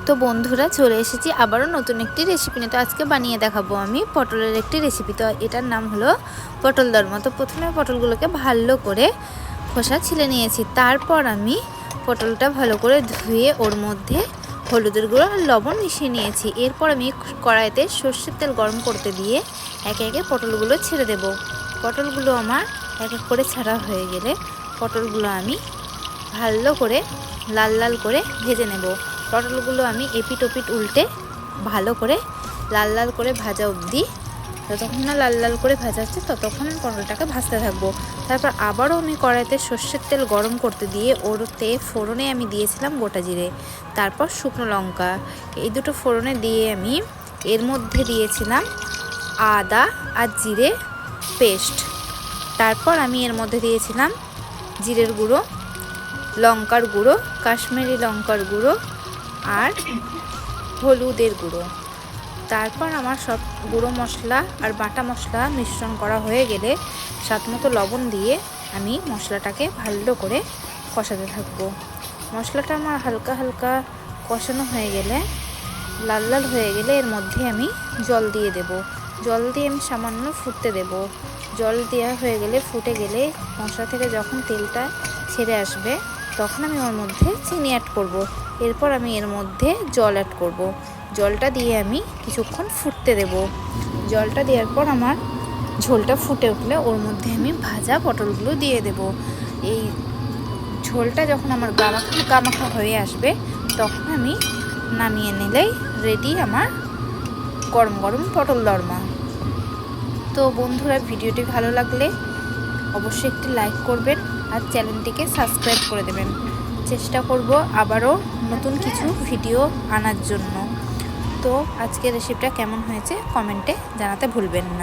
তো বন্ধুরা চলে এসেছি আবারও নতুন একটি রেসিপি নিয়ে। তো আজকে বানিয়ে দেখাবো আমি পটলের একটি রেসিপি। তো এটার নাম হলো পটল দরমা। তো প্রথমে পটলগুলোকে ভালো করে খোসা ছিলে নিয়েছি। তারপর আমি পটলটা ভালো করে ধুয়ে ওর মধ্যে হলুদের গুঁড়ো আর লবণ মিশিয়ে নিয়েছি। এরপর আমি কড়াইতে সর্ষের তেল গরম করতে দিয়ে একে একে পটলগুলো ছেড়ে দেব। পটলগুলো আমার এক এক করে ছাড়া হয়ে গেলে পটলগুলো আমি ভালো করে লাল লাল করে ভেজে নেব। পটলগুলো আমি এপিট ওপিট উল্টে ভালো করে লাল লাল করে ভাজা অবধি, যতক্ষণ না লাল লাল করে ভাজা হচ্ছে ততক্ষণ পটলটাকে ভাজতে থাকবো। তারপর আবারও আমি কড়াইতে সর্ষের তেল গরম করতে দিয়ে ওরতে ফোড়নে আমি দিয়েছিলাম গোটা জিরে, তারপর শুকনো লঙ্কা। এই দুটো ফোড়নে দিয়ে আমি এর মধ্যে দিয়েছিলাম আদা আর জিরে পেস্ট। তারপর আমি এর মধ্যে দিয়েছিলাম জিরের গুঁড়ো, লঙ্কার গুঁড়ো, কাশ্মীরি লঙ্কার গুঁড়ো আর হলুদের গুঁড়ো। তারপর আমার সব গুঁড়ো মশলা আর বাটা মশলা মিশ্রণ করা হয়ে গেলে স্বাদ মতো লবণ দিয়ে আমি মশলাটাকে ভালো করে কষাতে থাকবো। মশলাটা আমার হালকা হালকা কষানো হয়ে গেলে, লাল লাল হয়ে গেলে এর মধ্যে আমি জল দিয়ে দেব। জল দিয়ে আমি সামান্য ফুটতে দেব। জল দেওয়া হয়ে গেলে ফুটে গেলে মশলা থেকে যখন তেলটা ছেড়ে আসবে তখন আমি ওর মধ্যে চিনি অ্যাড করব। এরপর আমি এর মধ্যে জল অ্যাড করব। জলটা দিয়ে আমি কিছুক্ষণ ফুটতে দেব। জলটা দেওয়ার পর আমার ঝোলটা ফুটে উঠলে ওর মধ্যে আমি ভাজা পটলগুলো দিয়ে দেব। এই ঝোলটা যখন আমার গামাখা গামাখা হয়ে আসবে তখন আমি নামিয়ে নিলেই রেডি আমার গরম গরম পটল দরমা। তো বন্ধুরা, ভিডিওটি ভালো লাগলে অবশ্যই একটি লাইক করবেন আর চ্যানেলটিকে সাবস্ক্রাইব করে দেবেন। চেষ্টা করব আবারও নতুন কিছু ভিডিও আনার জন্য। তো আজকের রেসিপিটা কেমন হয়েছে কমেন্টে জানাতে ভুলবেন না।